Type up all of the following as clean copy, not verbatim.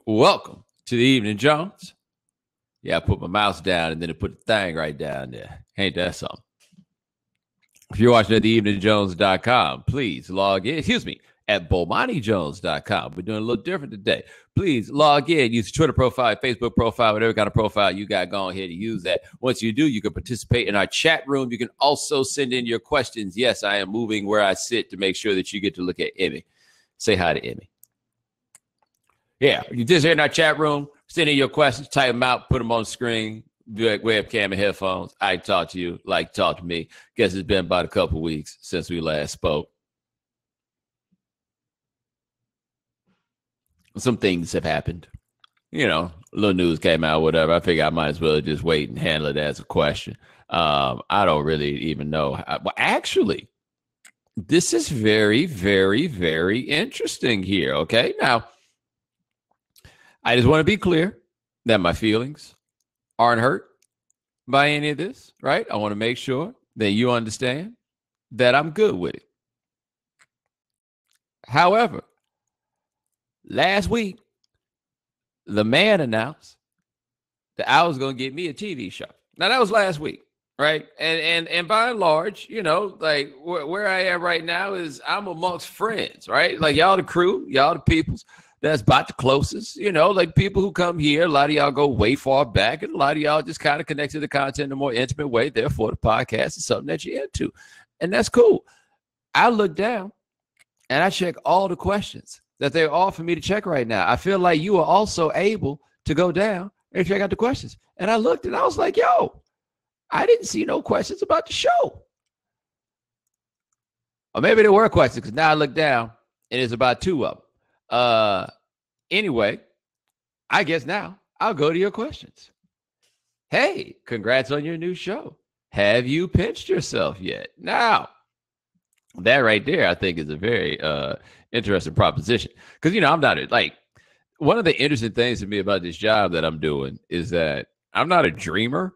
Welcome to the Evening Jones. Yeah, I put my mouse down and then it put the thing right down there. Ain't that something? If you're watching at theeveningjones.com, please log in. Excuse me, at bomanijones.com. We're doing a little different today. Please log in. Use Twitter profile, Facebook profile, whatever kind of profile you got. Go ahead and use that. Once you do, you can participate in our chat room. You can also send in your questions. Yes, I am moving where I sit to make sure that you get to look at Emmy. Say hi to Emmy. Yeah, you just here in our chat room, send in your questions, type them out, put them on the screen, do it webcam and headphones. I talk to you like talk to me. Guess it's been about a couple of weeks since we last spoke. Some things have happened. You know, a little news came out, whatever. I figure I might as well just wait and handle it as a question. I don't really even know. Well, actually, this is very, very, very interesting here. Okay, now, I just want to be clear that my feelings aren't hurt by any of this, right? I want to make sure that you understand that I'm good with it. However, last week, the man announced that I was going to get me a TV show. Now, that was last week, right? And by and large, you know, like where I am right now is I'm amongst friends, right? Like y'all the crew, y'all the peoples. That's about the closest, you know, like people who come here. A lot of y'all go way far back, and a lot of y'all just kind of connect to the content in a more intimate way. Therefore, the podcast is something that you're into, and that's cool. I look down and I check all the questions that they're offering me to check right now. I feel like you are also able to go down and check out the questions. And I looked and I was like, yo, I didn't see no questions about the show. Or maybe there were questions because now I look down and it's about two of them. Anyway, I guess now I'll go to your questions. Hey, congrats on your new show. Have you pinched yourself yet? Now, that right there, I think is a very interesting proposition. Because, you know, I'm not like one of the interesting things to me about this job that I'm doing is that I'm not a dreamer.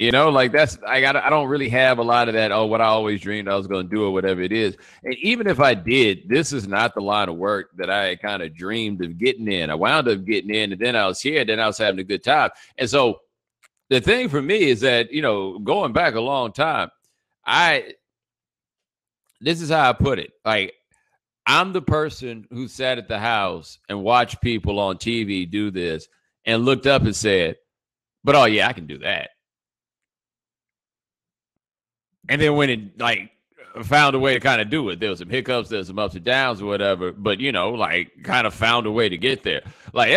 You know, like that's I don't really have a lot of that. Oh, what I always dreamed I was going to do or whatever it is. And even if I did, this is not the line of work that I kind of dreamed of getting in. I wound up getting in, and then I was here, then I was having a good time. And so the thing for me is that, you know, going back a long time, this is how I put it. Like, I'm the person who sat at the house and watched people on TV do this and looked up and said, but oh yeah, I can do that. And then when it like found a way to kind of do it, there was some hiccups, there's some ups and downs or whatever, but you know, like kind of found a way to get there. Like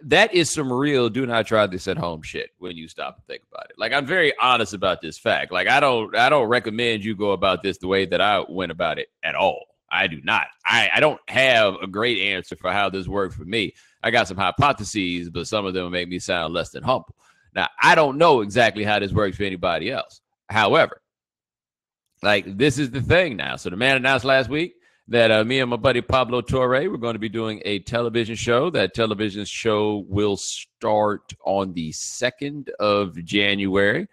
that is some real do not try this at home shit when you stop and think about it. Like I'm very honest about this fact. Like I don't recommend you go about this the way that I went about it at all. I do not. I don't have a great answer for how this worked for me. I got some hypotheses, but some of them make me sound less than humble. Now, I don't know exactly how this works for anybody else. However, like this is the thing now. So the man announced last week that me and my buddy Pablo Torre were going to be doing a television show. That television show will start on the 2nd of January.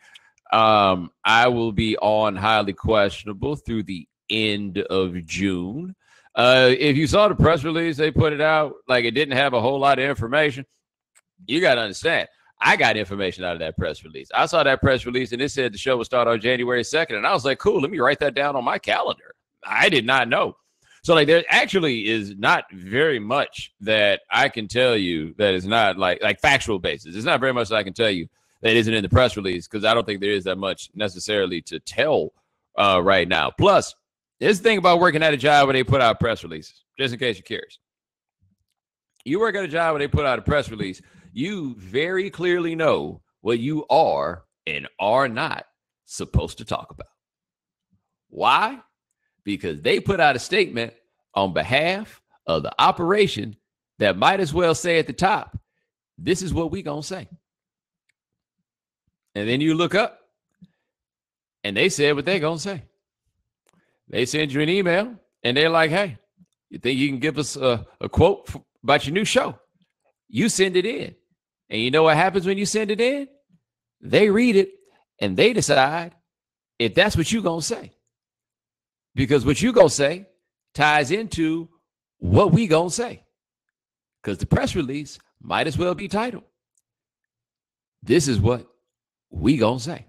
I will be on Highly Questionable through the end of June. If you saw the press release, they put it out, like it didn't have a whole lot of information. You got to understand. I got information out of that press release. I saw that press release and it said the show would start on January 2nd. And I was like, cool, let me write that down on my calendar. I did not know. So like there actually is not very much that I can tell you that is not like factual basis. There's not very much that I can tell you that isn't in the press release because I don't think there is that much necessarily to tell right now. Plus, there's the thing about working at a job where they put out press releases, just in case you're curious. You work at a job where they put out a press release, you very clearly know what you are and are not supposed to talk about. Why? Because they put out a statement on behalf of the operation that might as well say at the top, this is what we gonna say. And then you look up and they said what they're gonna say. They send you an email and they're like, hey, you think you can give us a quote about your new show? You send it in. And you know what happens when you send it in? They read it and they decide if that's what you're going to say. Because what you're going to say ties into what we going to say. because the press release might as well be titled, "This is what we gonna say."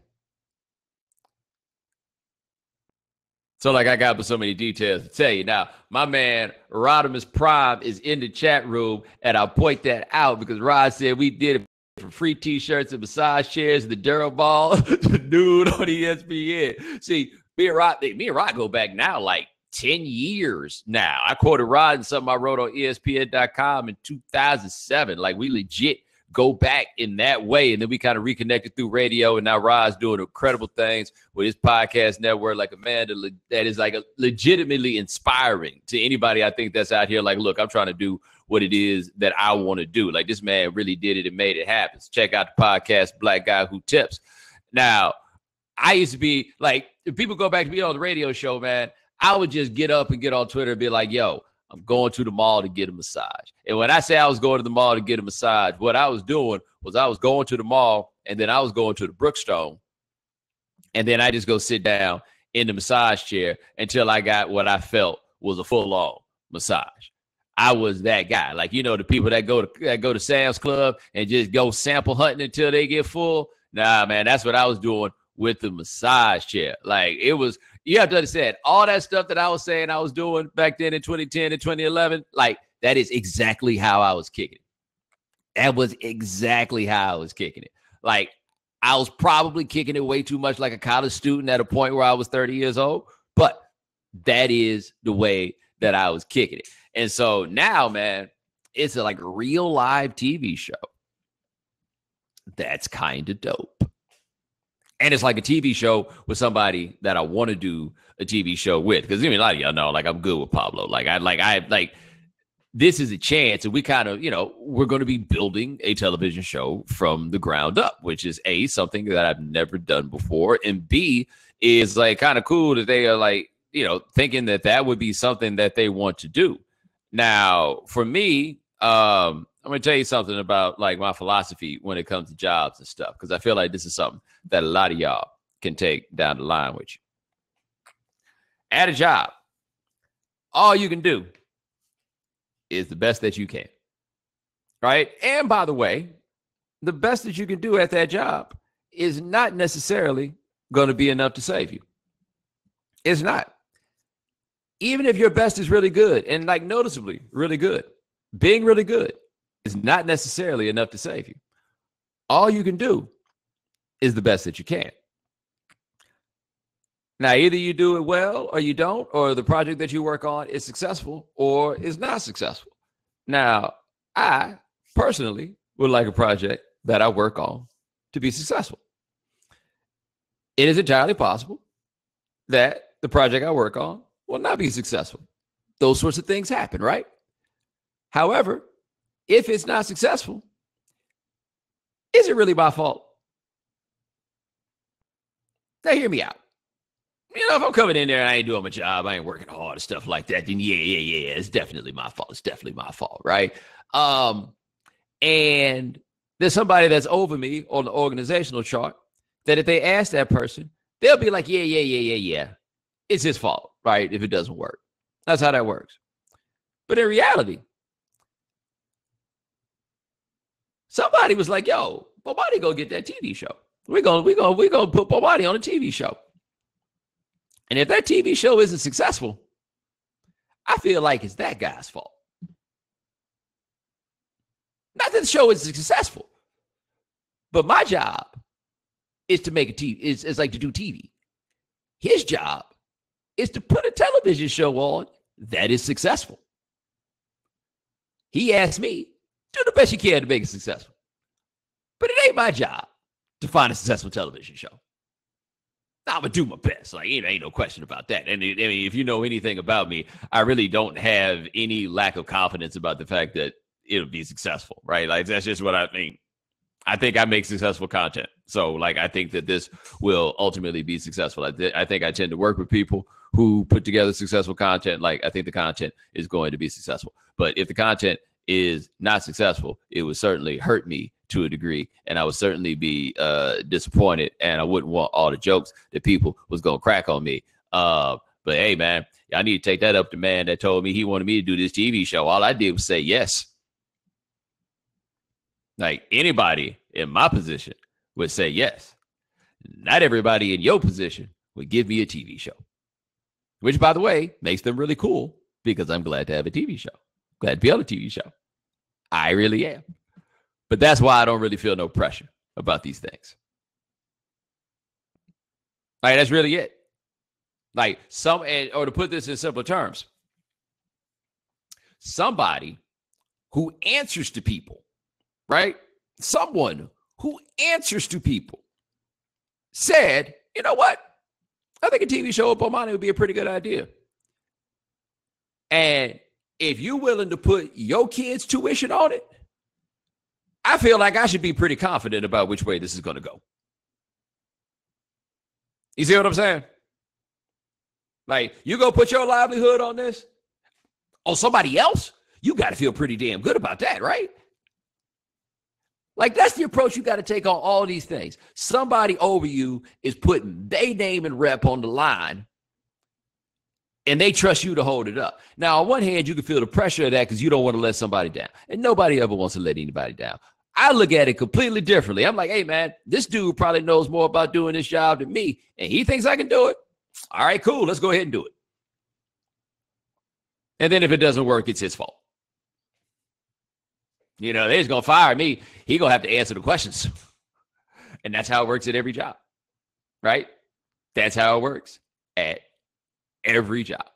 So, like, I got so many details to tell you. Now, my man, Rodimus Prime, is in the chat room, and I'll point that out because Rod said we did it for free T-shirts and massage chairs, the Duro Ball, the dude on ESPN. See, me and Rod go back now like 10 years now. I quoted Rod in something I wrote on ESPN.com in 2007. Like, we legit go back in that way. And then we kind of reconnected through radio. And now Rod's doing incredible things with his podcast network, like a man that is like legitimately inspiring to anybody I think that's out here. Like, look, I'm trying to do what it is that I want to do. Like, this man really did it and made it happen. So check out the podcast, Black Guy Who Tips. Now, I used to be like, if people go back to me on the radio show, man, I would just get up and get on Twitter and be like, yo, I'm going to the mall to get a massage. And when I say I was going to the mall to get a massage, what I was doing was I was going to the mall and then I was going to the Brookstone. And then I just go sit down in the massage chair until I got what I felt was a full-on massage. I was that guy. Like, you know, the people that go to Sam's Club and just go sample hunting until they get full. Nah, man, that's what I was doing with the massage chair. Like, it was, you have to understand, all that stuff that I was saying I was doing back then in 2010 and 2011, like, that is exactly how I was kicking it. That was exactly how I was kicking it. Like, I was probably kicking it way too much like a college student at a point where I was 30 years old, but that is the way that I was kicking it. And so now, man, it's a real live TV show. That's kind of dope. And it's like a TV show with somebody that I want to do a TV show with. Because I mean, a lot of y'all know, like, I'm good with Pablo. This is a chance, and we kind of, we're going to be building a television show from the ground up, which is A, something that I've never done before, and B, is like kind of cool that they are like, thinking that would be something that they want to do. Now, for me, I'm going to tell you something about like my philosophy when it comes to jobs and stuff, because I feel like this is something that a lot of y'all can take down the line with you. At a job, all you can do is the best that you can, right? And by the way, the best that you can do at that job is not necessarily going to be enough to save you. It's not. Even if your best is really good and like noticeably really good, being really good is not necessarily enough to save you. All you can do is the best that you can. Now, either you do it well or you don't, or the project that you work on is successful or is not successful. Now, I personally would like a project that I work on to be successful. It is entirely possible that the project I work on will not be successful. Those sorts of things happen, right? However, if it's not successful, is it really my fault? Now, hear me out. If I'm coming in there and I ain't doing my job, I ain't working hard and stuff like that, then yeah, it's definitely my fault. It's definitely my fault, right? And there's somebody that's over me on the organizational chart that if they ask that person, they'll be like, yeah. It's his fault, right? If it doesn't work. That's how that works. But in reality, somebody was like, yo, Bomani go get that TV show. We're gonna put Bomani on a TV show. And if that TV show isn't successful, I feel like it's that guy's fault. Not that the show isn't successful, but my job is to make a TV. It's like to do TV. His job is to put a television show on that is successful. He asked me, do the best you can to make it successful. But it ain't my job to find a successful television show. I'm going to do my best. Like, ain't no question about that. And I mean, if you know anything about me, I really don't have any lack of confidence about the fact that it'll be successful, right? Like, that's just what I think. I think I make successful content. So, like, I think that this will ultimately be successful. I think I tend to work with people who put together successful content. Like, I think the content is going to be successful. But if the content is not successful, it would certainly hurt me to a degree, and I would certainly be disappointed, and I wouldn't want all the jokes that people was going to crack on me. But hey, man, I need to take that up to the man that told me he wanted me to do this TV show. All I did was say yes. Like anybody in my position would say yes. Not everybody in your position would give me a TV show, which, by the way, makes them really cool because I'm glad to have a TV show. Glad to be on a TV show. I really am. But that's why I don't really feel no pressure about these things. Like, that's really it. Like, or to put this in simpler terms, somebody who answers to people, right? Someone who answers to people said, you know what? I think a TV show with Bomani would be a pretty good idea. And if you're willing to put your kids' tuition on it, I feel like I should be pretty confident about which way this is going to go. You see what I'm saying? Like, you go put your livelihood on this, on somebody else, you got to feel pretty damn good about that, right? Like, that's the approach you got to take on all these things. Somebody over you is putting their name and rep on the line, and they trust you to hold it up. Now, on one hand, you can feel the pressure of that because you don't want to let somebody down. And nobody ever wants to let anybody down. I look at it completely differently. I'm like, hey, man, this dude probably knows more about doing this job than me, and he thinks I can do it. All right, cool. Let's go ahead and do it. And then if it doesn't work, it's his fault. You know, they're just going to fire me. He going to have to answer the questions. And that's how it works at every job, right? That's how it works at every job.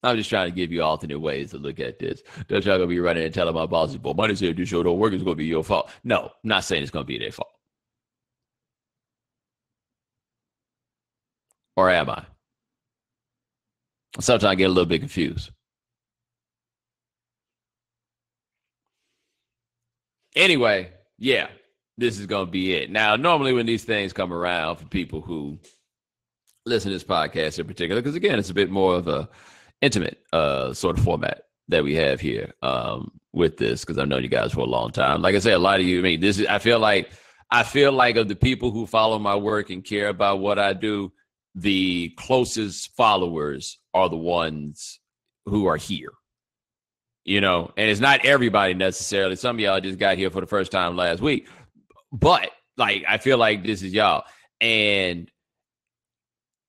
I'm just trying to give you alternate ways to look at this. Don't y'all gonna be running and telling my bosses, "Well, money said this show don't work. It's gonna be your fault." No, I'm not saying it's gonna be their fault. Or am I? Sometimes I get a little bit confused. Anyway, yeah, this is gonna be it. Now, normally when these things come around for people who listen to this podcast in particular, because again, it's a bit more of a intimate sort of format that we have here with this, because I've known you guys for a long time. Like I said, a lot of you, I mean, this is, I feel like of the people who follow my work and care about what I do, the closest followers are the ones who are here, you know, and it's not everybody necessarily. Some of y'all just got here for the first time last week, but like, I feel like this is y'all. And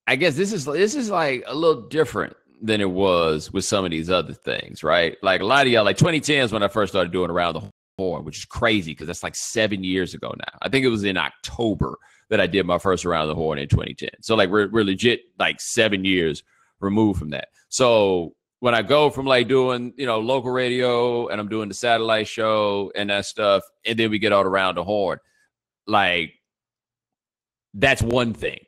I guess this is like a little different than it was with some of these other things, right? Like a lot of y'all, like 2010 is when I first started doing Around the Horn, which is crazy because that's like 7 years ago now. I think it was in October that I did my first Around the Horn in 2010. So like we're legit like 7 years removed from that. So when I go from like doing, you know, local radio and I'm doing the satellite show and that stuff, and then we get out Around the Horn, like that's one thing,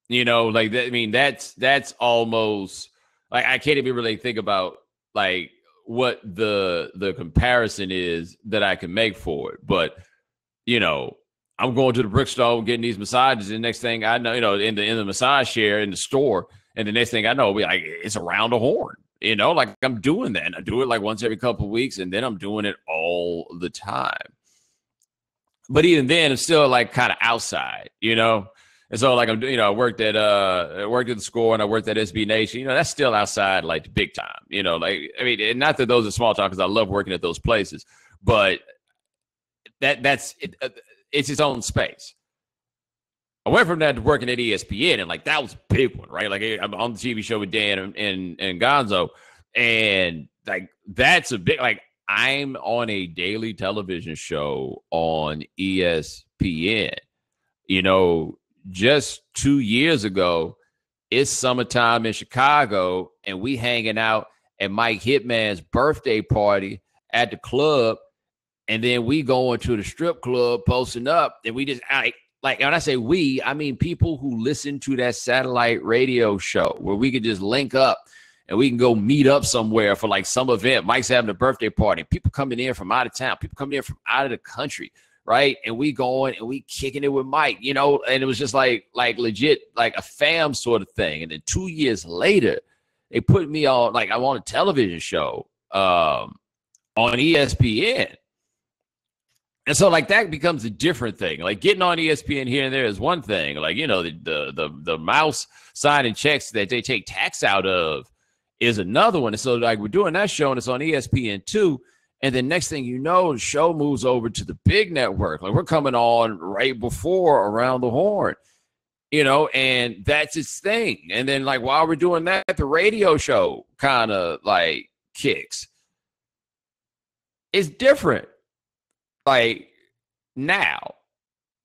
you know, like that. I mean, that's almost like I can't even really think about like what the comparison is that I can make for it. But, you know, I'm going to the Brookstone getting these massages, and the next thing I know, you know, in the massage chair in the store, and the next thing I know, we like it's Around the Horn, you know, like I'm doing that. And I do it like once every couple of weeks, and then I'm doing it all the time. But even then, it's still like kind of outside, you know. And so, like, I worked at the Score, and I worked at SB Nation. You know, that's still outside, like, the big time. You know, like, I mean, not that those are small time, because I love working at those places, but that's it's its own space. I went from that to working at ESPN, and like that was a big one, right? Like I'm on the TV show with Dan and Gonzo, and like that's a big, like I'm on a daily television show on ESPN. You know, just 2 years ago, it's summertime in Chicago, and we hanging out at Mike Hitman's birthday party at the club, and then we going to the strip club, posting up, and we just like when I say we, I mean people who listen to that satellite radio show where we could just link up and we can go meet up somewhere for like some event. Mike's having a birthday party. People coming in from out of town. People coming in from out of the country, right? And we going and we kicking it with Mike, you know, and it was just like legit, like a fam sort of thing. And then 2 years later, they put me on, like I'm on a television show on ESPN. And so like that becomes a different thing. Like getting on ESPN here and there is one thing. Like, you know, the mouse signing checks that they take tax out of is another one. And so like we're doing that show and it's on ESPN2. And then next thing you know, the show moves over to the big network. Like we're coming on right before Around the Horn, and that's its thing. And then like while we're doing that, the radio show kind of like kicks. It's different like now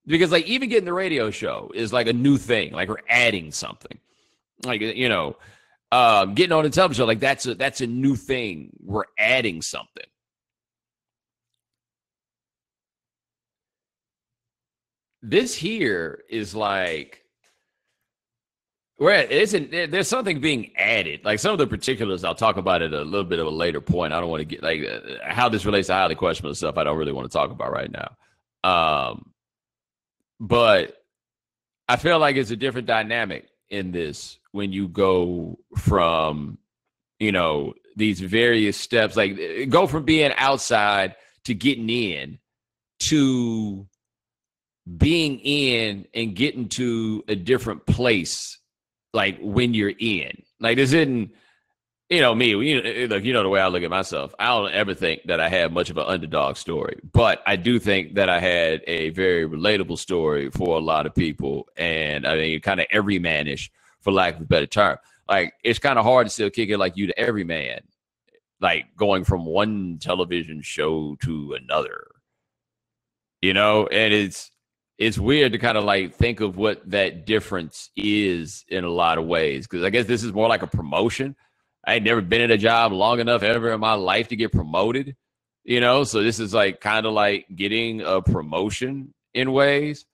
because like even getting the radio show is like a new thing. Like we're adding something like, getting on the television show. Like that's a new thing. We're adding something. This here is like where there's something being added. Like some of the particulars, I'll talk about it at a little bit of a later point. I don't want to get like how this relates to highly questionable stuff. I don't really want to talk about right now. But I feel like it's a different dynamic in this when you go from, these various steps, like go from being outside to getting in to being in and getting to a different place, like when you're in. Like this isn't, me, look, the way I look at myself, I don't ever think that I had much of an underdog story, but I do think that I had a very relatable story for a lot of people. And I mean, kind of everymanish, for lack of a better term. Like it's kind of hard to still kick it like you to every man, like going from one television show to another, and it's weird to kind of like think of what that difference is in a lot of ways. Cause I guess this is more like a promotion. I ain't never been in a job long enough ever in my life to get promoted, so this is like kind of like getting a promotion in ways.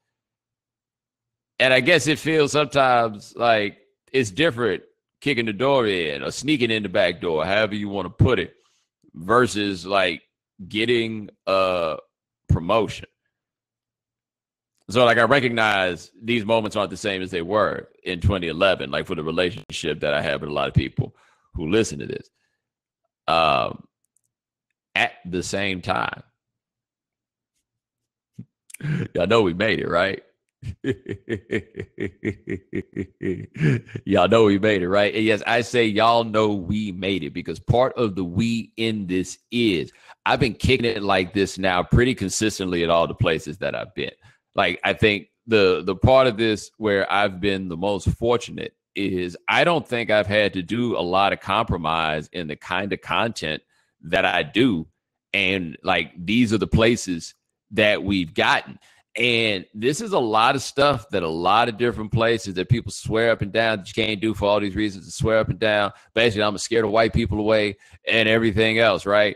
And I guess it feels sometimes like it's different kicking the door in or sneaking in the back door, however you want to put it, versus like getting a promotion. So like I recognize these moments aren't the same as they were in 2011, like for the relationship that I have with a lot of people who listen to this. At the same time, y'all know we made it, right? Y'all know we made it, right? And yes, I say y'all know we made it because part of the we in this is I've been kicking it like this now pretty consistently at all the places that I've been. Like, I think the part of this where I've been the most fortunate is I don't think I've had to do a lot of compromise in the kind of content that I do. And like, these are the places that we've gotten. And this is a lot of stuff that a lot of different places that people swear up and down that you can't do for all these reasons to swear up and down. Basically, I'm scared of white people away and everything else, right?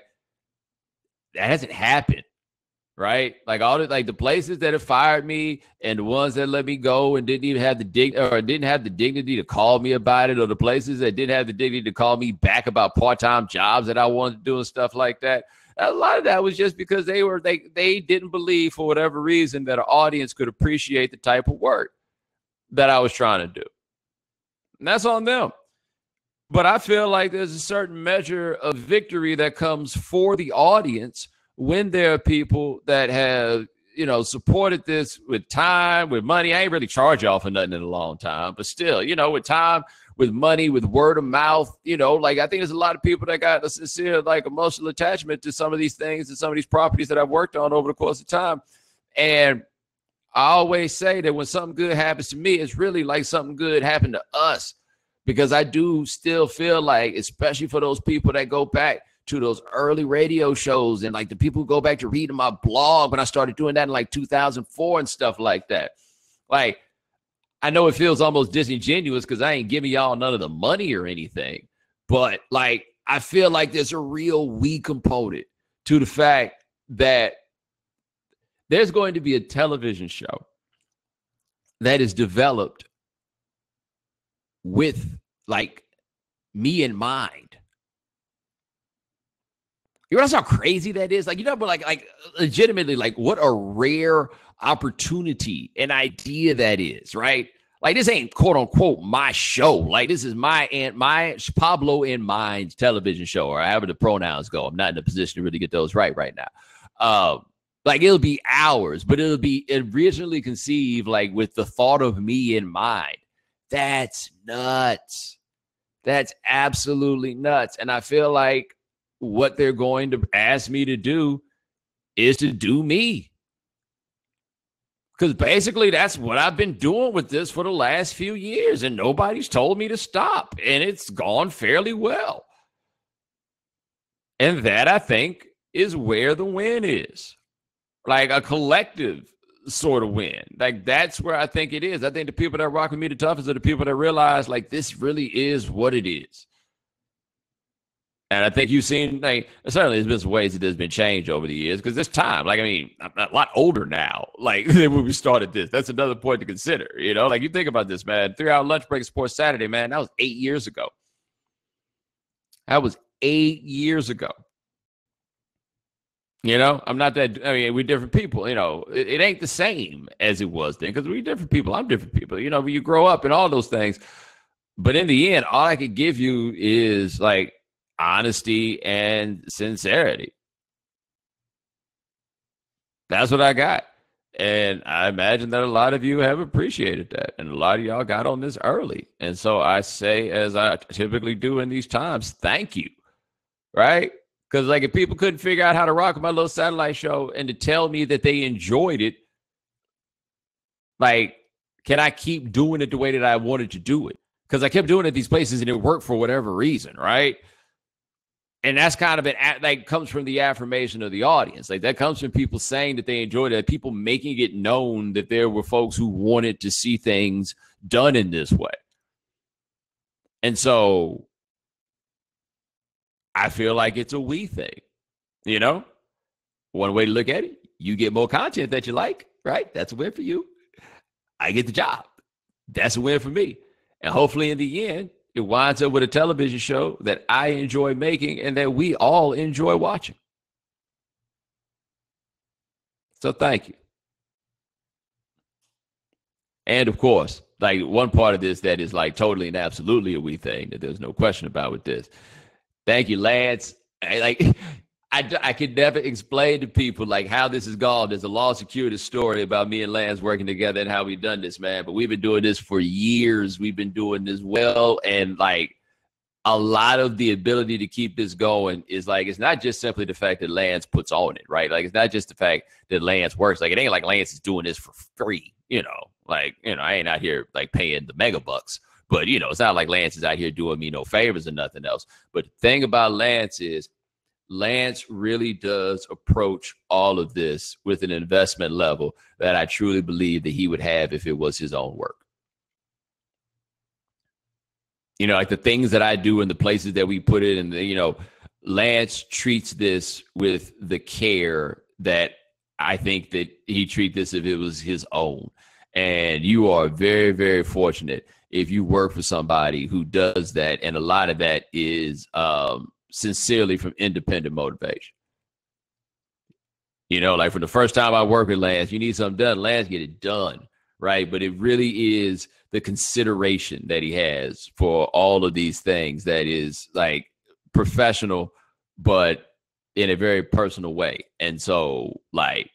That hasn't happened. Right, like all the places that have fired me and the ones that let me go and didn't even have the dignity to call me about it, or the places that didn't have the dignity to call me back about part-time jobs that I wanted to do and stuff like that. A lot of that was just because they didn't believe for whatever reason that an audience could appreciate the type of work that I was trying to do, and that's on them. But I feel like there's a certain measure of victory that comes for the audience when there are people that have, supported this with time, with money. I ain't really charged y'all for nothing in a long time, but still, with time, with money, with word of mouth, like I think there's a lot of people that got a sincere, like emotional attachment to some of these things and some of these properties that I've worked on over the course of time. And I always say that when something good happens to me, it's really like something good happened to us, because I do still feel like, especially for those people that go back to those early radio shows and like the people who go back to reading my blog when I started doing that in like 2004 and stuff like that. Like, I know it feels almost disingenuous because I ain't giving y'all none of the money or anything, but like, I feel like there's a real we component to the fact that there's going to be a television show that is developed with like me in mind. You realize how crazy that is? Like, but like legitimately, like what a rare opportunity, an idea that is, right? Like this ain't quote unquote my show. Like this is my Pablo in Mind television show, or however the pronouns go. I'm not in a position to really get those right now. Like it'll be ours, but it'll be originally conceived like with the thought of me in mind. That's nuts. That's absolutely nuts. And I feel like what they're going to ask me to do is to do me. Because basically that's what I've been doing with this for the last few years, and nobody's told me to stop. And it's gone fairly well. And that, I think, is where the win is. Like a collective sort of win. Like that's where I think it is. I think the people that rock with me the toughest are the people that realize like this really is what it is. And I think you've seen, like, certainly there's been some ways that there's been change over the years because this time, like, I mean, I'm a lot older now, like, than when we started this. That's another point to consider, you know? Like, you think about this, man. 3-hour lunch break Sports Saturday, man, that was 8 years ago. That was 8 years ago. You know, I'm not that, I mean, we're different people, you know, it ain't the same as it was then because we're different people. I'm different people, you know, when you grow up and all those things. But in the end, all I could give you is like honesty and sincerity. That's what I got. And I imagine that a lot of you have appreciated that. And a lot of y'all got on this early. And so I say, as I typically do in these times, thank you. Right? Because like if people couldn't figure out how to rock my little satellite show and to tell me that they enjoyed it, like, can I keep doing it the way that I wanted to do it? Because I kept doing it at these places and it worked for whatever reason, right? And that's kind of it, like, comes from the affirmation of the audience. Like that comes from people saying that they enjoyed it, people making it known that there were folks who wanted to see things done in this way. And so I feel like it's a we thing, you know? One way to look at it, you get more content that you like, right? That's a win for you. I get the job. That's a win for me. And hopefully in the end, it winds up with a television show that I enjoy making and that we all enjoy watching. So thank you. And of course, like one part of this that is like totally and absolutely a we thing that there's no question about with this. Thank you, Lance. I could never explain to people like how this has gone. There's a law circuitous story about me and Lance working together and how we've done this, man. But we've been doing this for years. We've been doing this well. And like a lot of the ability to keep this going is like, it's not just simply the fact that Lance puts on it, right? Like, it's not just the fact that Lance works. Like, it ain't like Lance is doing this for free, you know? Like, you know, I ain't out here like paying the mega bucks. But, you know, it's not like Lance is out here doing me no favors or nothing else. But the thing about Lance is Lance really does approach all of this with an investment level that I truly believe that he would have if it was his own work. You know, like the things that I do and the places that we put it in, you know, Lance treats this with the care that I think that he treat this if it was his own. And you are very, very fortunate if you work for somebody who does that. And a lot of that is sincerely from independent motivation. You know, like from the first time I work with Lance, you need something done, Lance get it done, right? But it really is the consideration that he has for all of these things that is like professional, but in a very personal way. And so like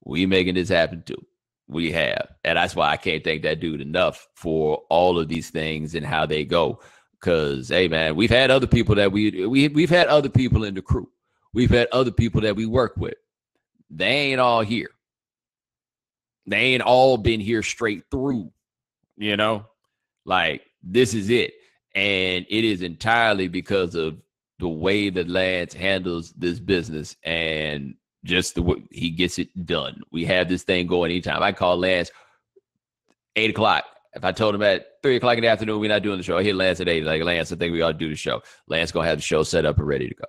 we making this happen too. We have. And that's why I can't thank that dude enough for all of these things and how they go. Because, hey, man, we've had other people that we've had other people in the crew. We've had other people that we work with. They ain't all here. They ain't all been here straight through, you know? Like, this is it. And it is entirely because of the way that Lance handles this business and just the way he gets it done. We have this thing going anytime. I call Lance 8 o'clock. If I told him at 3 o'clock in the afternoon, we're not doing the show, I hit Lance at 8. Like, Lance, I think we ought to do the show. Lance going to have the show set up and ready to go.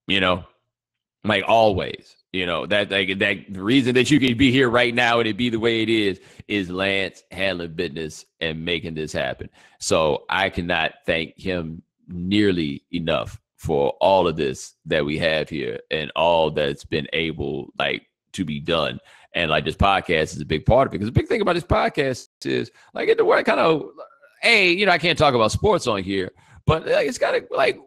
You know, like always, you know, that the reason that you can be here right now and it be the way it is Lance handling business and making this happen. So I cannot thank him nearly enough for all of this that we have here and all that's been able like to be done. And like this podcast is a big part of it because the big thing about this podcast is like in the way kind of, hey, you know, I can't talk about sports on here, but like, it's got to like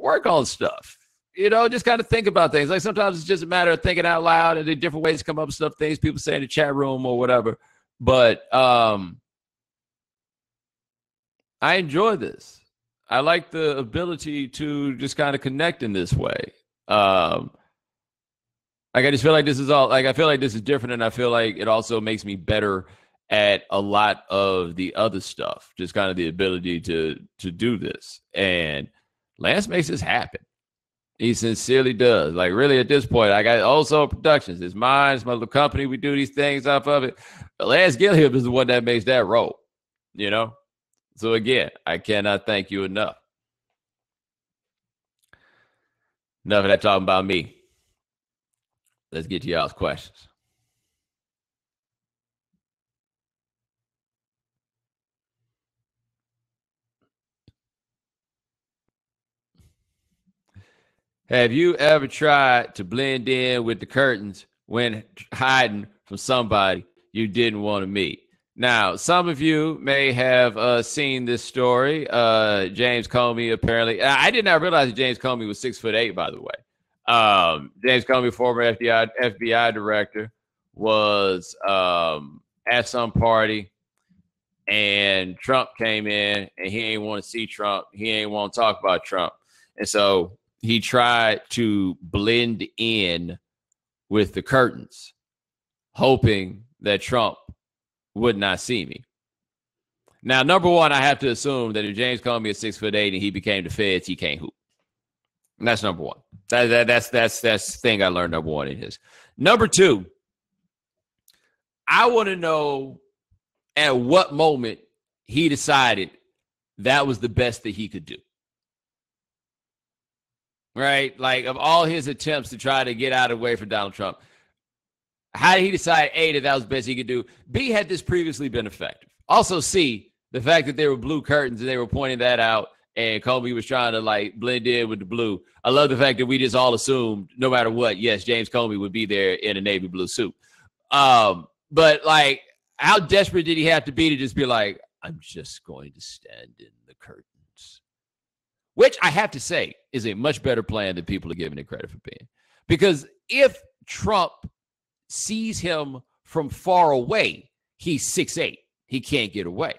work on stuff. You know, just kind of think about things. Like sometimes it's just a matter of thinking out loud and the different ways to come up with stuff, things people say in the chat room or whatever. But I enjoy this. I like the ability to just kind of connect in this way. Um, like I just feel like this is all like I feel like this is different, and I feel like it also makes me better at a lot of the other stuff. Just kind of the ability to do this, and Lance makes this happen. He sincerely does. Like really, at this point, I got also Productions. It's mine. It's my little company. We do these things off of it. But Lance Gilliam is the one that makes that roll. You know. So again, I cannot thank you enough. Enough of that talking about me. Let's get to y'all's questions. Have you ever tried to blend in with the curtains when hiding from somebody you didn't want to meet? Now, some of you may have seen this story. James Comey apparently. I did not realize that James Comey was 6'8", by the way. James Comey, former FBI director, was at some party, and Trump came in, and he ain't want to see Trump. He ain't want to talk about Trump, and so he tried to blend in with the curtains, hoping that Trump would not see me. Now, number one, I have to assume that if James Comey is 6'8" and he became the feds, he can't hoop. And that's number one. That's the thing I learned. Number one in his. Number two, I want to know at what moment he decided that was the best that he could do. Right? Like, of all his attempts to try to get out of the way from Donald Trump, how did he decide, A, that was the best he could do? B, had this previously been effective? Also, C, the fact that there were blue curtains and they were pointing that out and Comey was trying to, like, blend in with the blue. I love the fact that we just all assumed, no matter what, yes, James Comey would be there in a navy blue suit. But, like, how desperate did he have to be to just be like, I'm just going to stand in the curtains? Which I have to say is a much better plan than people are giving it credit for being. Because if Trump sees him from far away, he's 6'8". He can't get away.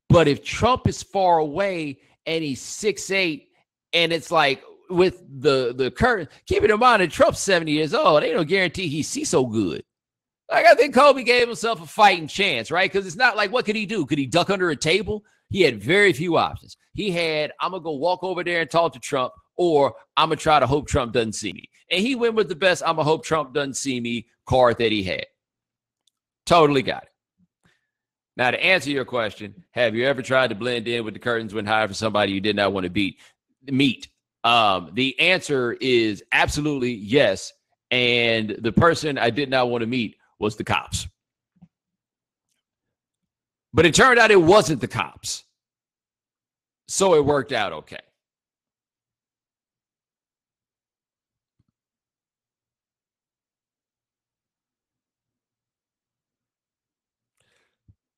But if Trump is far away and he's 6'8", and it's like with the curtain, keeping in mind that Trump's 70 years old, ain't no guarantee he sees so good. Like, I think Comey gave himself a fighting chance, right? Because it's not like, what could he do? Could he duck under a table? He had very few options. He had, I'm going to go walk over there and talk to Trump, or I'm going to try to hope Trump doesn't see me. And he went with the best, I'm going to hope Trump doesn't see me card that he had. Totally got it. Now, to answer your question, have you ever tried to blend in with the curtains when hired for somebody you did not want to meet? The answer is absolutely yes. And the person I did not want to meet was the cops. But it turned out it wasn't the cops. So it worked out okay.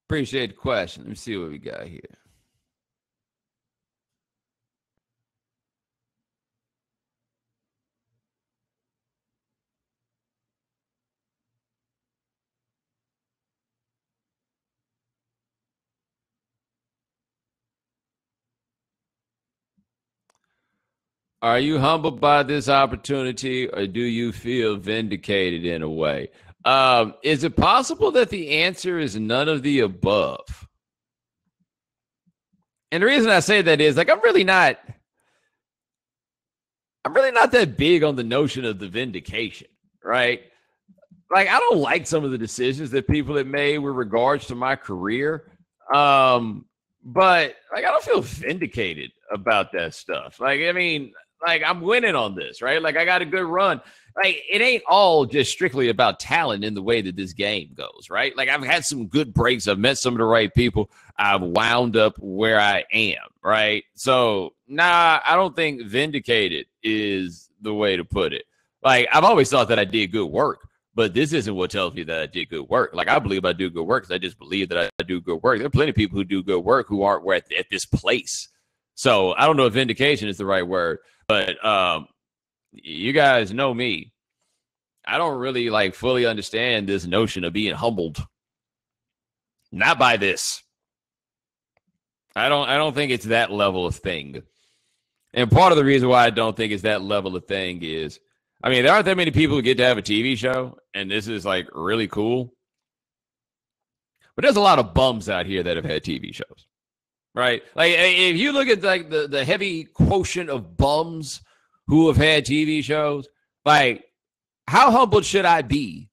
Appreciate the question. Let me see what we got here. Are you humbled by this opportunity, or do you feel vindicated in a way? Is it possible that the answer is none of the above? And the reason I say that is, like, I'm really not that big on the notion of the vindication, right? Like, I don't like some of the decisions that people have made with regards to my career. But like, I don't feel vindicated about that stuff. Like, I mean, like, I'm winning on this, right? Like, I got a good run. Like, it ain't all just strictly about talent in the way that this game goes, right? Like, I've had some good breaks. I've met some of the right people. I've wound up where I am, right? So, nah, I don't think vindicated is the way to put it. Like, I've always thought that I did good work, but this isn't what tells me that I did good work. Like, I believe I do good work because I just believe that I do good work. There are plenty of people who do good work who aren't at this place. So I don't know if vindication is the right word, but you guys know me. I don't really like fully understand this notion of being humbled. Not by this. I don't think it's that level of thing. And part of the reason why I don't think it's that level of thing is, I mean, there aren't that many people who get to have a TV show, and this is like really cool. But there's a lot of bums out here that have had TV shows, right? Like if you look at like the heavy quotient of bums who have had TV shows, like how humbled should I be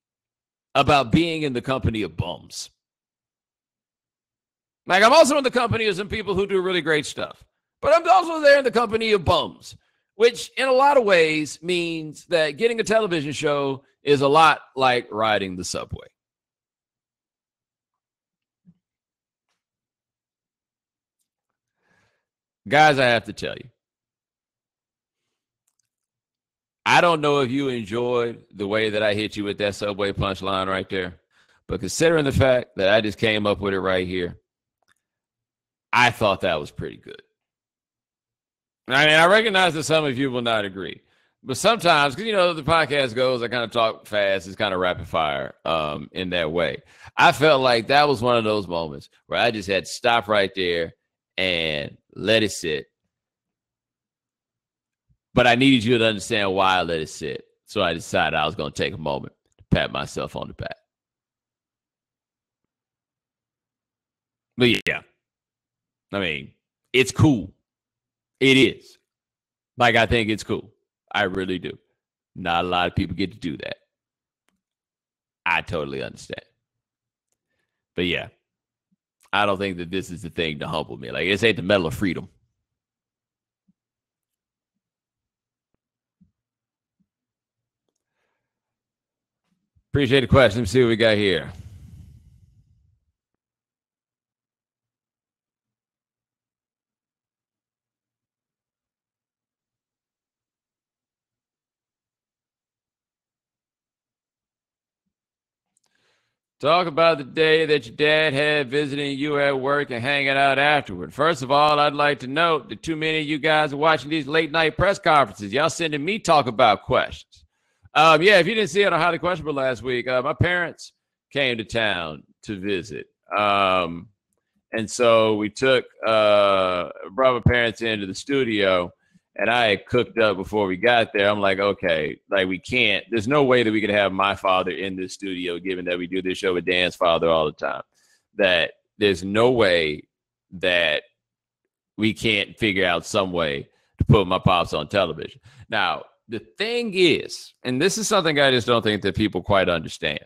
about being in the company of bums? Like I'm also in the company of some people who do really great stuff, but I'm also there in the company of bums, which in a lot of ways means that getting a television show is a lot like riding the subway. Guys, I have to tell you, I don't know if you enjoyed the way that I hit you with that subway punchline right there, but considering the fact that I just came up with it right here, I thought that was pretty good. I mean, I recognize that some of you will not agree, but sometimes, because the podcast goes, I kind of talk fast, it's kind of rapid fire in that way. I felt like that was one of those moments where I just had to stop right there and let it sit. But I needed you to understand why I let it sit. So I decided I was going to take a moment to pat myself on the back. But yeah, I mean, it's cool. It is. Like, I think it's cool. I really do. Not a lot of people get to do that. I totally understand. But yeah, I don't think that this is the thing to humble me. Like, this ain't the Medal of Freedom. Appreciate the question. Let's see what we got here. Talk about the day that your dad had visiting you at work and hanging out afterward. First of all, I'd like to note that too many of you guys are watching these late night press conferences. Y'all sending me talk about questions. Yeah, if you didn't see it on Highly Questionable last week, my parents came to town to visit. And so we brought my parents into the studio, and I had cooked up before we got there. I'm like, okay, like there's no way that we could have my father in this studio, given that we do this show with Dan's father all the time, that there's no way that we can't figure out some way to put my pops on television. Now, the thing is, and this is something I just don't think that people quite understand.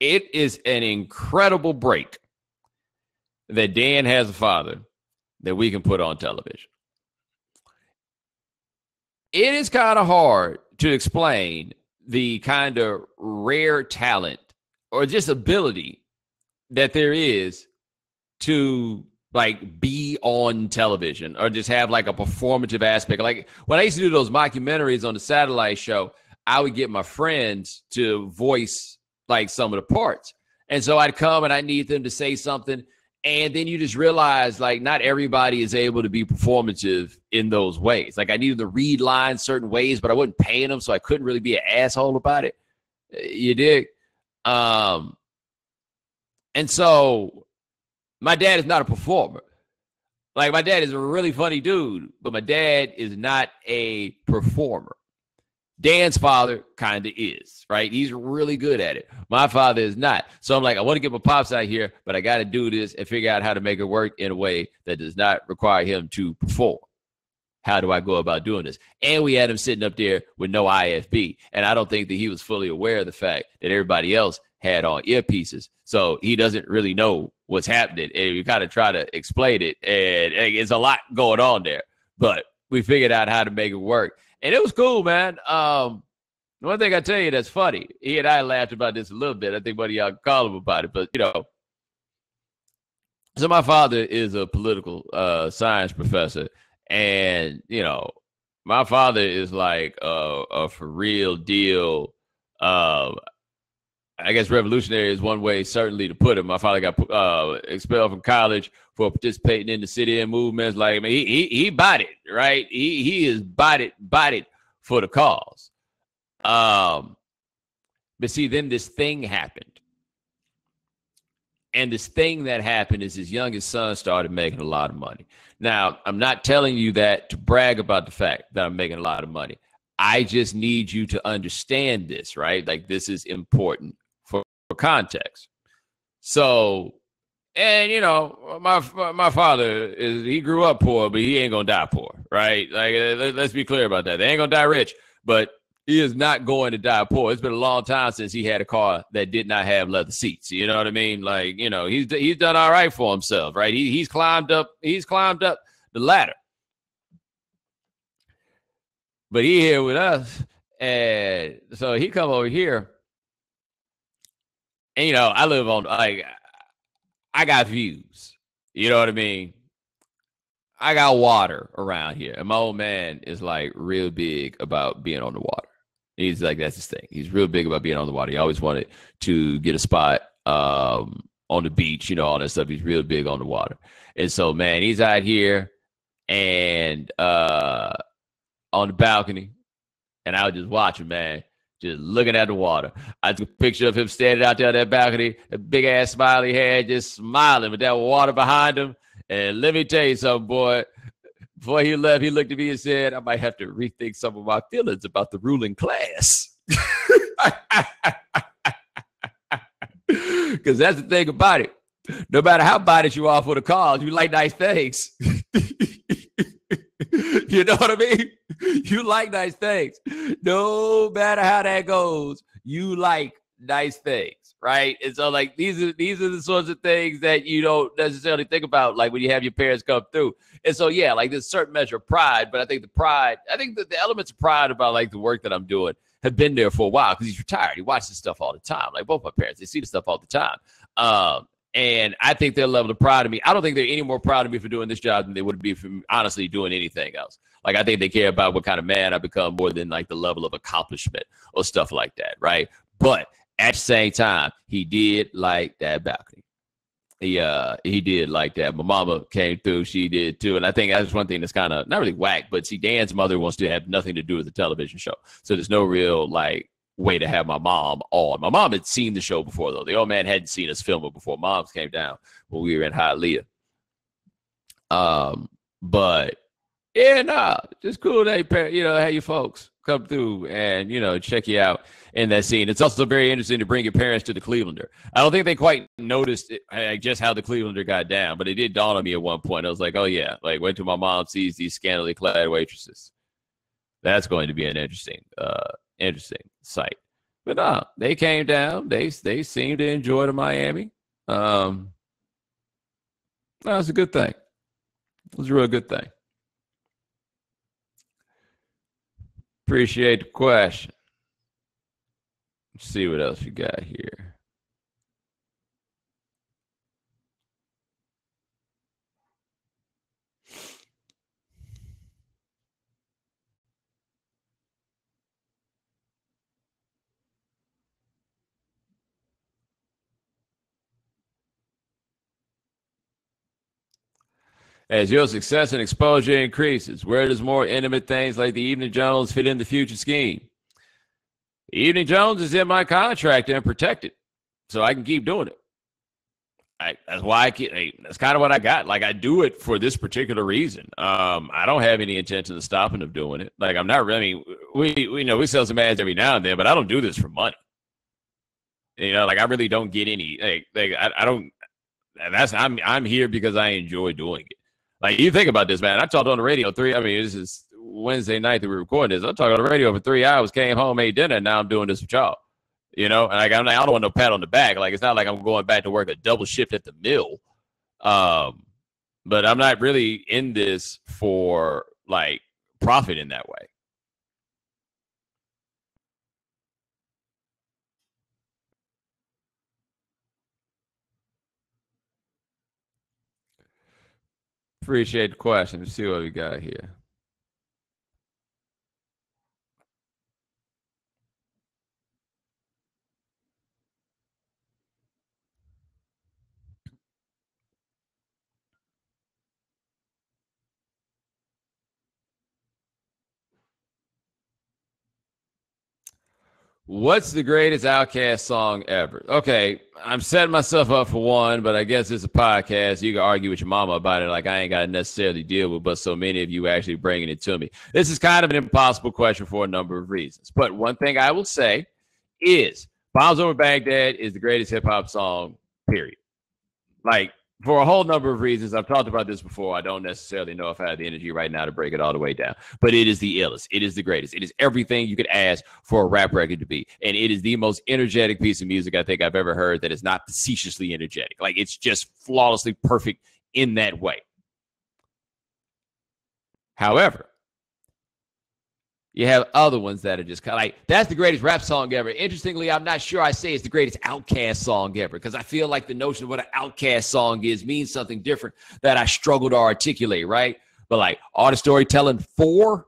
It is an incredible break that Dan has a father that we can put on television. It is kind of hard to explain the kind of rare talent or just ability that there is to like be on television or just have like a performative aspect. Like when I used to do those mockumentaries on the satellite show, I would get my friends to voice like some of the parts. And so I'd come and I need them to say something. And then you just realize like not everybody is able to be performative in those ways. Like I needed to read lines certain ways, but I wasn't paying them. So I couldn't really be an asshole about it. You dig? And so my dad is not a performer. Like my dad is a really funny dude, but my dad is not a performer. Dan's father kind of is, right? He's really good at it. My father is not. So I'm like, I want to get my pops out here, but I got to do this and figure out how to make it work in a way that does not require him to perform. How do I go about doing this? And we had him sitting up there with no IFB. And I don't think that he was fully aware of the fact that everybody else had on earpieces. So he doesn't really know what's happening. And we kind of try to explain it. And it's a lot going on there. But we figured out how to make it work. And it was cool, man. One thing I tell you that's funny, he and I laughed about this a little bit. I think one of y'all can call him about it. But, so my father is a political science professor. And, my father is like a for real deal. I guess revolutionary is one way certainly to put it. My father got expelled from college for participating in the sit-in movements. Like, I mean, he bought it, right? He is bought it for the cause. But see, then this thing happened. And this thing that happened is his youngest son started making a lot of money. Now, I'm not telling you that to brag about the fact that I'm making a lot of money. I just need you to understand this, right? Like, this is important for context. So, and you know, my father is he grew up poor, but he ain't gonna die poor, right? Like, let's be clear about that. They ain't gonna die rich, but he is not going to die poor. It's been a long time since he had a car that did not have leather seats. You know what I mean? Like, you know, he's done all right for himself, right? He's climbed up the ladder, but he here with us, and so he come over here, and you know, I live on like I got views. You know what I mean? I got water around here, and my old man is like real big about being on the water. He's like, that's his thing. He's real big about being on the water. He always wanted to get a spot on the beach, you know, all that stuff. He's real big on the water. And so, man, he's out here and on the balcony, and I was just watching, man, just looking at the water. I took a picture of him standing out there on that balcony, a big ass smiley head, just smiling with that water behind him. And let me tell you something, boy. Before he left, he looked at me and said, I might have to rethink some of my feelings about the ruling class. Because that's the thing about it. No matter how biased you are for the cause, you like nice things. You know what I mean? You like nice things. No matter how that goes, you like nice things, right? And so, like, these are the sorts of things that you don't necessarily think about, like when you have your parents come through. And so, yeah, like there's a certain measure of pride, but I think the elements of pride about like the work that I'm doing have been there for a while because he's retired. He watches this stuff all the time. Like both my parents, they see the stuff all the time. And I think their level of pride of me, I don't think they're any more proud of me for doing this job than they would be for honestly doing anything else. Like, I think they care about what kind of man I become more than like the level of accomplishment or stuff like that, right? But at the same time, he did like that balcony. He did like that. My mama came through, she did too. And I think that's one thing that's kind of not really whack, but see, Dan's mother wants to have nothing to do with the television show. So there's no real like way to have my mom on. My mom had seen the show before, though. The old man hadn't seen us film it before. Moms came down when we were in Hialeah. But yeah, nah, just cool that you know, have your folks come through and you know check you out in that scene. It's also very interesting to bring your parents to the Clevelander. I don't think they quite noticed just how the Clevelander got down, but it did dawn on me at one point. I was like, oh yeah, like wait till my mom sees these scantily clad waitresses. That's going to be an interesting sight. But no, they came down. They seemed to enjoy the Miami. That's a good thing. It was a real good thing. Appreciate the question. Let's see what else you got here. As your success and exposure increases, where does more intimate things like the Evening Jones fit in the future scheme? The Evening Jones is in my contract and protected, so I can keep doing it. That's why I keep. That's kind of what I got. Like I do it for this particular reason. I don't have any intention of stopping of doing it. Like I'm not really. We know we sell some ads every now and then, but I don't do this for money. You know, like I really don't get any. I don't. That's I'm here because I enjoy doing it. Like you think about this, man. I talked on the radio I mean, this is Wednesday night that we're recording this. I talked on the radio for 3 hours, came home, ate dinner, and now I'm doing this with y'all. You know, and like I don't want no pat on the back. Like it's not like I'm going back to work a double shift at the mill. But I'm not really in this for like profit in that way. Appreciate the question. Let's see what we got here. What's the greatest Outkast song ever? Okay, I'm setting myself up for one, but I guess it's a podcast. You can argue with your mama about it, like I ain't got to necessarily deal with, but so many of you actually bringing it to me. This is kind of an impossible question for a number of reasons. But one thing I will say is Bombs Over Baghdad is the greatest hip hop song, period. Like, for a whole number of reasons. I've talked about this before. I don't necessarily know if I have the energy right now to break it all the way down, but it is the illest. It is the greatest. It is everything you could ask for a rap record to be. And it is the most energetic piece of music I think I've ever heard that is not facetiously energetic. Like, it's just flawlessly perfect in that way. However, you have other ones that are just kind of like, that's the greatest rap song ever. Interestingly, I'm not sure I say it's the greatest Outkast song ever, because I feel like the notion of what an Outkast song is means something different that I struggle to articulate, right? But like Art of Storytelling 4,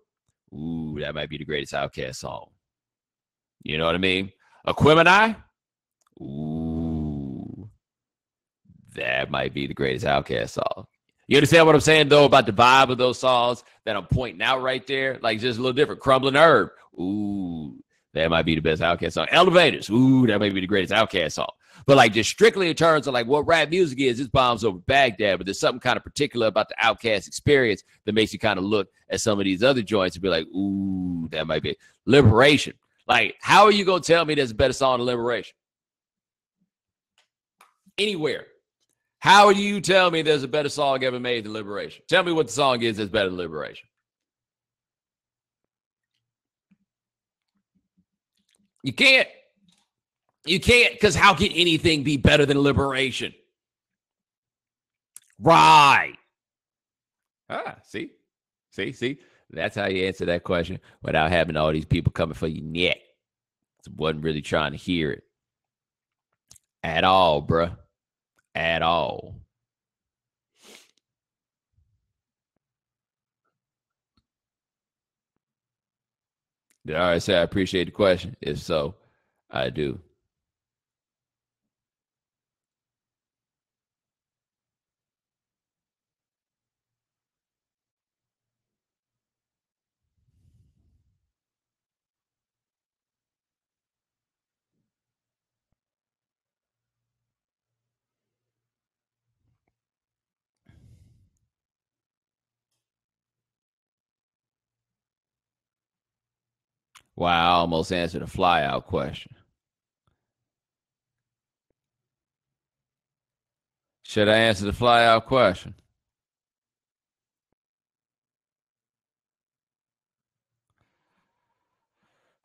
ooh, that might be the greatest Outkast song. You know what I mean? Aquemini, ooh, that might be the greatest Outkast song. You understand what I'm saying, though, about the vibe of those songs that I'm pointing out right there? Like, just a little different. Crumbling Herb. Ooh, that might be the best Outkast song. Elevators. Ooh, that might be the greatest Outkast song. But, like, just strictly in terms of, like, what rap music is, it's Bombs Over Baghdad. But there's something kind of particular about the Outkast experience that makes you kind of look at some of these other joints and be like, ooh, that might be Liberation. Like, how are you going to tell me there's a better song than Liberation? Anywhere. How do you tell me there's a better song ever made than Liberation? Tell me what the song is that's better than Liberation. You can't. You can't, because how can anything be better than Liberation? Right. See? That's how you answer that question without having all these people coming for your neck. I wasn't really trying to hear it at all, bruh. At all. Did I already say I appreciate the question? If so, I do. Wow, I almost answered a fly out question. Should I answer the fly out question?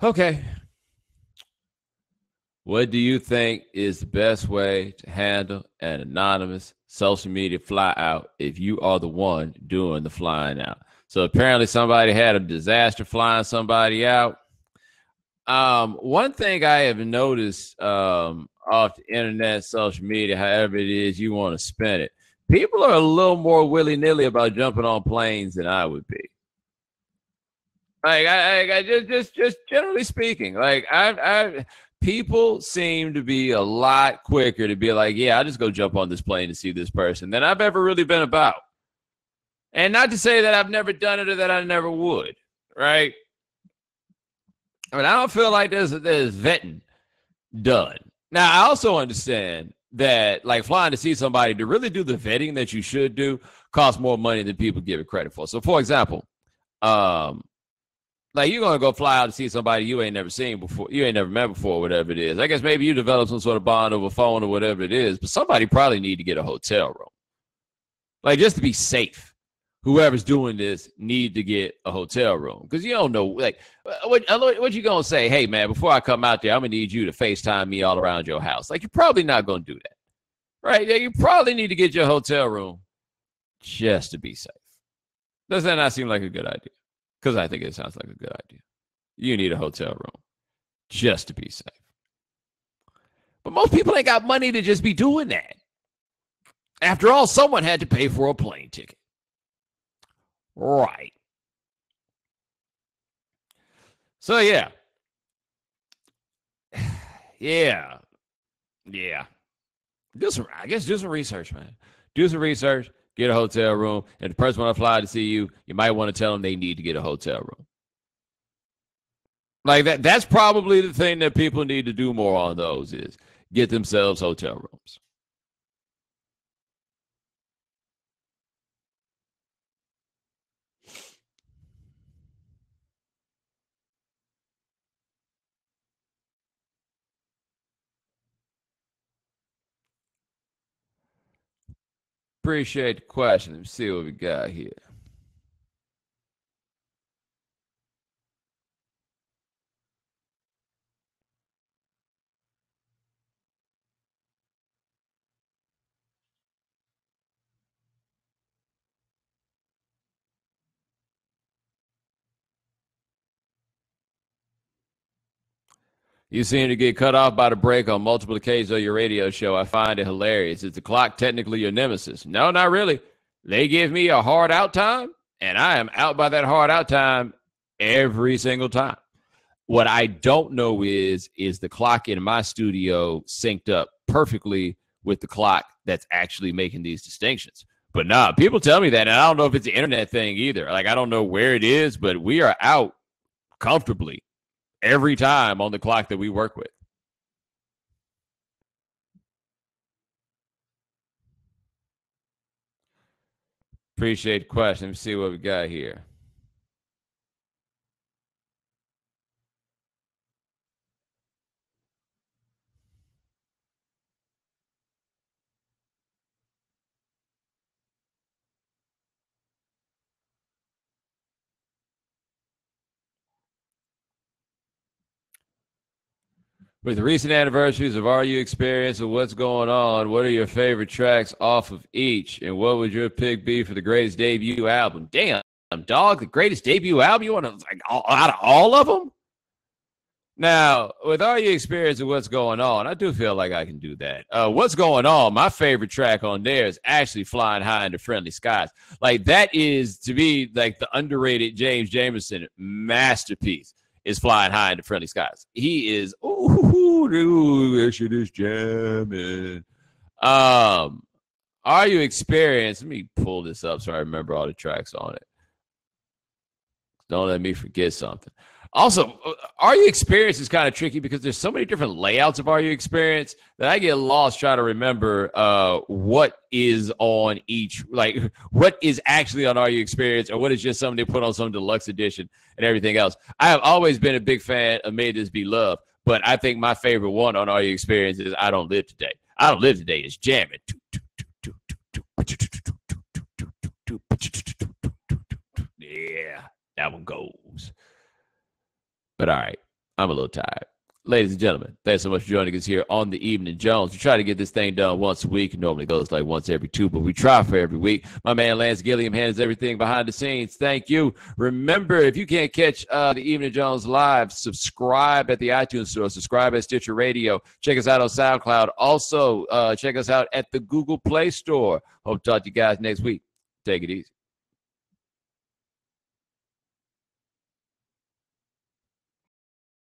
Okay. What do you think is the best way to handle an anonymous social media fly out if you are the one doing the flying out? So apparently somebody had a disaster flying somebody out. One thing I have noticed off the internet, social media, however it is you want to spend it, people are a little more willy-nilly about jumping on planes than I would be. Like I just generally speaking, like I people seem to be a lot quicker to be like, yeah, I'll just go jump on this plane to see this person than I've ever really been about. And not to say that I've never done it or that I never would, right? I mean, I don't feel like there's vetting done. Now, I also understand that, like, flying to see somebody to really do the vetting that you should do costs more money than people give it credit for. So, for example, like you're gonna go fly out to see somebody you ain't never seen before, you ain't never met before, whatever it is. I guess maybe you develop some sort of bond over phone or whatever it is, but somebody probably need to get a hotel room, like just to be safe. Whoever's doing this need to get a hotel room because you don't know, like, what you gonna say? Hey, man, before I come out there, I'm gonna need you to FaceTime me all around your house. Like, you're probably not gonna do that, right? Yeah, you probably need to get your hotel room just to be safe. Does that not seem like a good idea? Because I think it sounds like a good idea. You need a hotel room just to be safe. But most people ain't got money to just be doing that. After all, someone had to pay for a plane ticket. Right. So, yeah. Yeah. Yeah. Do some research, man. Do some research, get a hotel room. If the person want to fly to see you, you might want to tell them they need to get a hotel room. Like that's probably the thing that people need to do more on those is get themselves hotel rooms. Appreciate the question. Let's see what we got here. You seem to get cut off by the break on multiple occasions on your radio show. I find it hilarious. Is the clock technically your nemesis? No, not really. They give me a hard out time, and I am out by that hard out time every single time. What I don't know is the clock in my studio synced up perfectly with the clock that's actually making these distinctions. But nah, people tell me that, and I don't know if it's the internet thing either. Like, I don't know where it is, but we are out comfortably every time on the clock that we work with. Appreciate the question. Let me see what we got here. With the recent anniversaries of RU Experience and what's going on, what are your favorite tracks off of each? And what would your pick be for the greatest debut album? Damn, dog, the greatest debut album? You want to, like, out of all of them? Now, with RU Experience and what's going on, I do feel like I can do that. What's going on? My favorite track on there is actually Flying High into Friendly Skies. Like, that is, to me, like the underrated James Jamerson masterpiece is Flying High into Friendly Skies. He is, that shit is jamming. RU Experience, let me pull this up so I remember all the tracks on it. Don't let me forget something. Also, RU Experience is kind of tricky because there's so many different layouts of RU Experience that I get lost trying to remember what is on each, like what is actually on RU Experience or what is just something they put on some deluxe edition and everything else. I have always been a big fan of May This Be Love, but I think my favorite one on RU Experience is I Don't Live Today. I Don't Live Today is jamming. Yeah, that one goes. But all right, I'm a little tired. Ladies and gentlemen, thanks so much for joining us here on the Evening Jones. We try to get this thing done once a week. It normally goes like once every two, but we try for every week. My man Lance Gilliam handles everything behind the scenes. Thank you. Remember, if you can't catch the Evening Jones live, subscribe at the iTunes Store. Subscribe at Stitcher Radio. Check us out on SoundCloud. Also, check us out at the Google Play Store. Hope to talk to you guys next week. Take it easy.